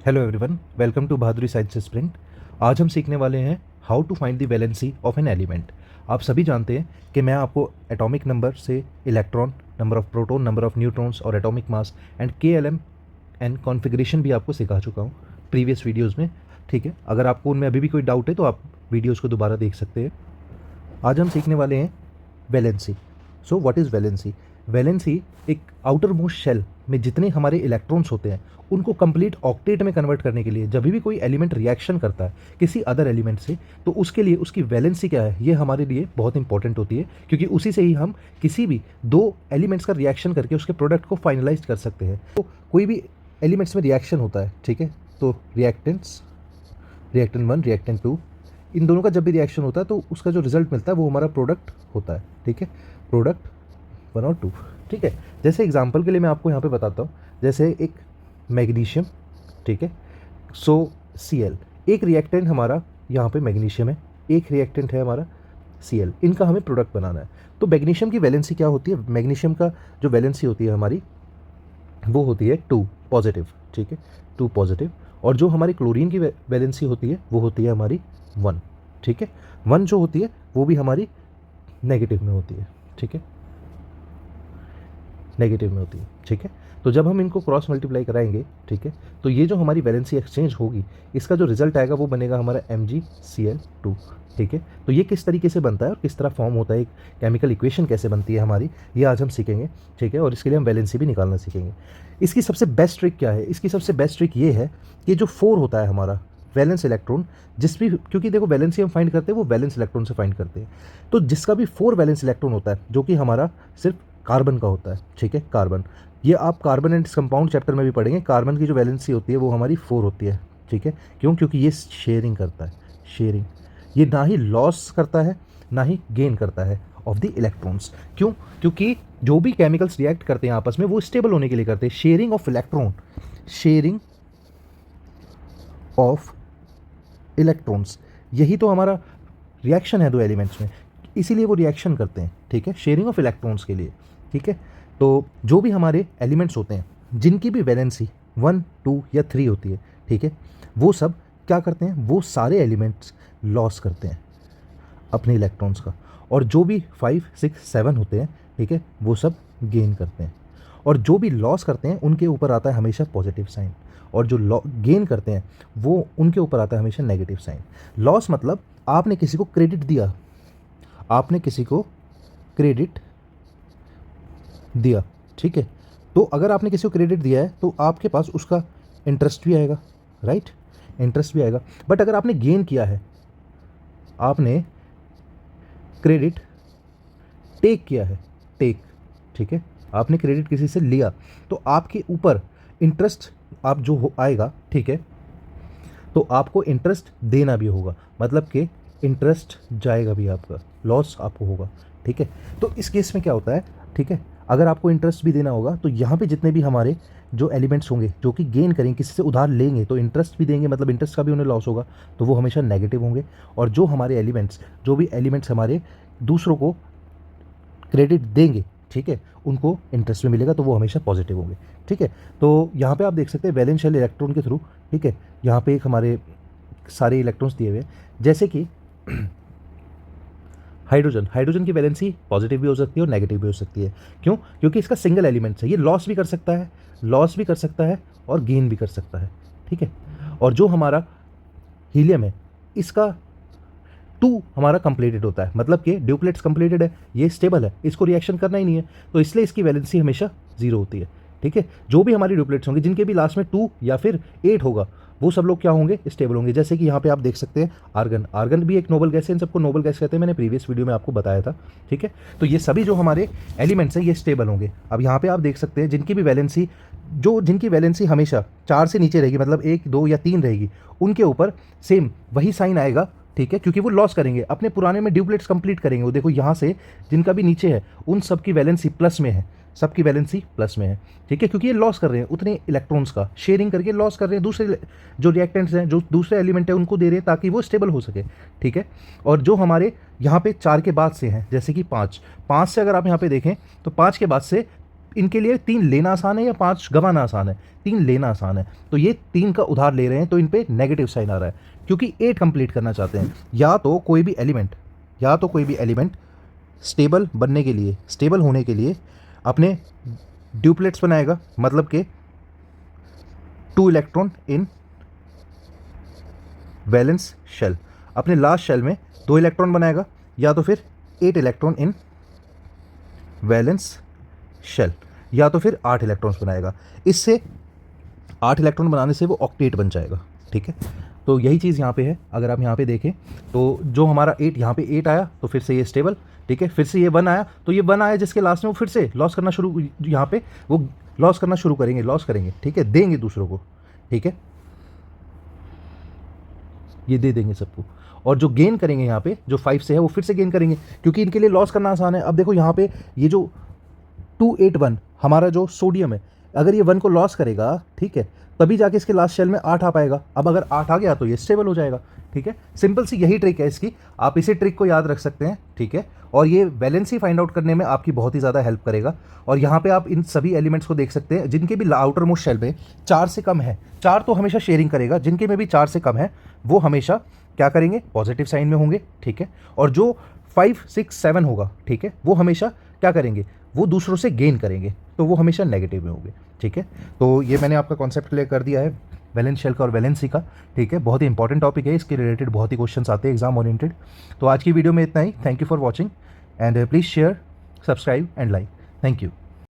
Hello everyone, welcome to बहादुरी science sprint. आज हम सीखने वाले हैं how to find the valency of an element. आप सभी जानते हैं कि मैं आपको एटॉमिक नंबर से electron, number of proton, number of neutrons और atomic mass and KLM and configuration भी आपको सिखा चुका हूँ प्रीवियस वीडियोज़ में। ठीक है, अगर आपको उनमें अभी भी कोई डाउट है तो आप वीडियोज़ को दोबारा देख सकते हैं। आज हम सीखने वाले हैं valency. So what is valency? Valency एक आउटर मोस्ट शेल में जितने हमारे इलेक्ट्रॉन्स होते हैं उनको कंप्लीट ऑक्टेट में कन्वर्ट करने के लिए जब भी कोई एलिमेंट रिएक्शन करता है किसी अदर एलिमेंट से, तो उसके लिए उसकी वैलेंसी क्या है ये हमारे लिए बहुत इंपॉर्टेंट होती है, क्योंकि उसी से ही हम किसी भी दो एलिमेंट्स का रिएक्शन करके उसके प्रोडक्ट को फाइनलाइज कर सकते हैं। तो कोई भी एलिमेंट्स में रिएक्शन होता है, ठीक है, तो रिएक्टेंट्स, रिएक्टेंट 1, रिएक्टेंट 2, इन दोनों का जब भी रिएक्शन होता है तो उसका जो रिजल्ट मिलता है वो हमारा प्रोडक्ट होता है। ठीक है, प्रोडक्ट 1 और 2। ठीक है, जैसे एग्जांपल के लिए मैं आपको यहाँ पे बताता हूँ, जैसे एक मैग्नीशियम, ठीक है, सो Cl, एक रिएक्टेंट हमारा यहाँ पे मैग्नीशियम है, एक रिएक्टेंट है हमारा Cl, इनका हमें प्रोडक्ट बनाना है। तो मैग्नीशियम की वैलेंसी क्या होती है? मैग्नीशियम का जो वैलेंसी होती है हमारी वो होती है 2 पॉजिटिव, ठीक है, 2 पॉजिटिव। और जो हमारी क्लोरीन की वैलेंसी होती है वो होती है हमारी 1, ठीक है, 1 जो होती है वो भी हमारी नेगेटिव में होती है, ठीक है, नेगेटिव में होती है। ठीक है, तो जब हम इनको क्रॉस मल्टीप्लाई कराएंगे, ठीक है, तो ये जो हमारी वैलेंसी एक्सचेंज होगी इसका जो रिजल्ट आएगा वो बनेगा हमारा MgCl2। ठीक है, तो ये किस तरीके से बनता है और किस तरह फॉर्म होता है, एक केमिकल इक्वेशन कैसे बनती है हमारी, ये आज हम सीखेंगे। ठीक है, और इसके लिए हम वैलेंसी भी निकालना सीखेंगे। इसकी सबसे बेस्ट ट्रिक क्या है? इसकी सबसे बेस्ट ट्रिक ये है कि जो 4 होता है हमारा वैलेंस इलेक्ट्रॉन, जिस भी, क्योंकि देखो वैलेंसी हम फाइंड करते हैं वो वैलेंस इलेक्ट्रॉन से फाइंड करते हैं, तो जिसका भी 4 वैलेंस इलेक्ट्रॉन होता है जो कि हमारा सिर्फ कार्बन का होता है, ठीक है, कार्बन, ये आप कार्बन एंड कंपाउंड चैप्टर में भी पढ़ेंगे। कार्बन की जो वैलेंसी होती है वो हमारी 4 होती है, ठीक है, क्यों? क्योंकि ये शेयरिंग करता है, शेयरिंग, ये ना ही लॉस करता है ना ही गेन करता है ऑफ द इलेक्ट्रॉन्स। क्यों? क्योंकि जो भी केमिकल्स रिएक्ट करते हैं आपस में वो स्टेबल होने के लिए करते हैं, sharing of electron, sharing of electrons, यही तो हमारा रिएक्शन है दो एलिमेंट्स में, इसीलिए वो रिएक्शन करते हैं। ठीक है, शेयरिंग ऑफ इलेक्ट्रॉन्स के लिए। ठीक है, तो जो भी हमारे एलिमेंट्स होते हैं जिनकी भी वैलेंसी 1, 2 या 3 होती है, ठीक है, वो सब क्या करते हैं? वो सारे एलिमेंट्स लॉस करते हैं अपने इलेक्ट्रॉन्स का, और जो भी 5, 6, 7 होते हैं, ठीक है, वो सब गेन करते हैं। और जो भी लॉस करते हैं उनके ऊपर आता है हमेशा पॉजिटिव साइन, और जो गेन करते हैं वो उनके ऊपर आता है हमेशा नेगेटिव साइन। लॉस मतलब आपने किसी को क्रेडिट दिया, आपने किसी को क्रेडिट दिया, ठीक है, तो अगर आपने किसी को क्रेडिट दिया है तो आपके पास उसका इंटरेस्ट भी आएगा, राइट, इंटरेस्ट भी आएगा। बट अगर आपने गेन किया है, आपने क्रेडिट टेक किया है, टेक, ठीक है, आपने क्रेडिट किसी से लिया तो आपके ऊपर इंटरेस्ट आप जो आएगा, ठीक है, तो आपको इंटरेस्ट देना भी होगा, मतलब कि इंटरेस्ट जाएगा भी आपका, लॉस आपको होगा। ठीक है, तो इस केस में क्या होता है, ठीक है, अगर आपको इंटरेस्ट भी देना होगा तो यहाँ पे जितने भी हमारे जो एलिमेंट्स होंगे जो कि गेन करेंगे, किसी से उधार लेंगे तो इंटरेस्ट भी देंगे, मतलब इंटरेस्ट का भी उन्हें लॉस होगा, तो वो हमेशा नेगेटिव होंगे। और जो हमारे एलिमेंट्स, जो भी एलिमेंट्स हमारे दूसरों को क्रेडिट देंगे, ठीक है, उनको इंटरेस्ट भी मिलेगा, तो वो हमेशा पॉजिटिव होंगे। ठीक है, तो यहाँ पे आप देख सकते हैं वैलेंस शेल इलेक्ट्रॉन के थ्रू, ठीक है, यहाँ पे एक हमारे सारे इलेक्ट्रॉन्स दिए हुए हैं, जैसे कि हाइड्रोजन, हाइड्रोजन की वैलेंसी पॉजिटिव भी हो सकती है और नेगेटिव भी हो सकती है। क्यों? क्योंकि इसका सिंगल एलिमेंट है, ये लॉस भी कर सकता है, लॉस भी कर सकता है और गेन भी कर सकता है। ठीक है, और जो हमारा हीलियम है इसका 2 हमारा कंप्लीटेड होता है, मतलब कि ड्यूप्लेट्स कंप्लीटेड है, ये स्टेबल है, इसको रिएक्शन करना ही नहीं है, तो इसलिए इसकी वैलेंसी हमेशा 0 होती है। ठीक है, जो भी हमारी ड्यूप्लेट्स होंगे जिनके भी लास्ट में 2 या फिर 8 होगा वो सब लोग क्या होंगे? स्टेबल होंगे। जैसे कि यहाँ पे आप देख सकते हैं आर्गन, आर्गन भी एक नोबल गैस है, इन सबको नोबल गैस कहते हैं, मैंने प्रीवियस वीडियो में आपको बताया था। ठीक है, तो ये सभी जो हमारे एलिमेंट्स हैं ये स्टेबल होंगे। अब यहाँ पे आप देख सकते हैं जिनकी भी वैलेंसी, जिनकी वैलेंसी हमेशा 4 से नीचे रहेगी, मतलब 1, 2 या 3 रहेगी, उनके ऊपर सेम वही साइन आएगा। ठीक है, क्योंकि वो लॉस करेंगे, अपने पुराने में ड्यूप्लेट्स कंप्लीट करेंगे। वो देखो यहाँ से जिनका भी नीचे है उन सब की वैलेंसी प्लस में है, सबकी वैलेंसी प्लस में है। ठीक है, क्योंकि ये लॉस कर रहे हैं उतने इलेक्ट्रॉन्स का, शेयरिंग करके लॉस कर रहे हैं, दूसरे जो रिएक्टेंट्स हैं, जो दूसरे एलिमेंट है उनको दे रहे हैं ताकि वो स्टेबल हो सके। ठीक है, और जो हमारे यहाँ पे 4 के बाद से हैं, जैसे कि 5 से अगर आप यहाँ पे देखें तो 5 के बाद से इनके लिए 3 लेना आसान है या 5 गंवाना आसान है? 3 लेना आसान है, तो ये 3 का उधार ले रहे हैं, तो इन पे नेगेटिव साइन आ रहा है क्योंकि 8 कंप्लीट करना चाहते हैं। या तो कोई भी एलिमेंट स्टेबल बनने के लिए, स्टेबल होने के लिए अपने ड्यूप्लेट्स बनाएगा, मतलब कि 2 इलेक्ट्रॉन इन वैलेंस शेल, अपने लास्ट शेल में 2 इलेक्ट्रॉन बनाएगा, या तो फिर 8 इलेक्ट्रॉन इन वैलेंस शेल, या तो फिर 8 इलेक्ट्रॉन्स बनाएगा। इससे 8 इलेक्ट्रॉन बनाने से वो ऑक्टेट बन जाएगा, ठीक है। तो यही चीज़ यहाँ पे है। अगर आप यहाँ पे देखें तो जो हमारा 8, यहाँ पे 8 आया तो फिर से ये स्टेबल, ठीक है। फिर से ये 1 आया तो ये 1 आया जिसके लास्ट में वो फिर से लॉस करना शुरू, यहाँ पे वो लॉस करना शुरू करेंगे, लॉस करेंगे, ठीक है, देंगे दूसरों को, ठीक है, ये दे देंगे सबको। और जो गेन करेंगे यहाँ पे, जो 5 से है वो फिर से गेन करेंगे क्योंकि इनके लिए लॉस करना आसान है। अब देखो यहाँ पे ये जो 281 हमारा जो सोडियम है, अगर ये 1 को लॉस करेगा, ठीक है, तभी जाके इसके लास्ट शेल में 8 आ पाएगा। अब अगर 8 आ गया तो ये स्टेबल हो जाएगा, ठीक है। सिंपल सी यही ट्रिक है इसकी, आप इसी ट्रिक को याद रख सकते हैं, ठीक है। और ये वैलेंसी फाइंड आउट करने में आपकी बहुत ही ज़्यादा हेल्प करेगा। और यहाँ पे आप इन सभी एलिमेंट्स को देख सकते हैं जिनके भी आउटर मोस्ट शेल में 4 से कम है, 4 तो हमेशा शेयरिंग करेगा, जिनके में भी 4 से कम है वो हमेशा क्या करेंगे, पॉजिटिव साइन में होंगे, ठीक है। और जो 5, 6, 7 होगा, ठीक है, वो हमेशा क्या करेंगे, वो दूसरों से गेन करेंगे, तो वो हमेशा नेगेटिव में होंगे, ठीक है। तो ये मैंने आपका कॉन्सेप्ट क्लियर कर दिया है वैलेंस शेल का और वैलेंसी का, ठीक है। बहुत ही इंपॉर्टेंट टॉपिक है, इसके रिलेटेड बहुत ही क्वेश्चंस आते हैं एग्जाम ओरिएंटेड। तो आज की वीडियो में इतना ही। Thank you for watching and please share, subscribe and like. Thank you.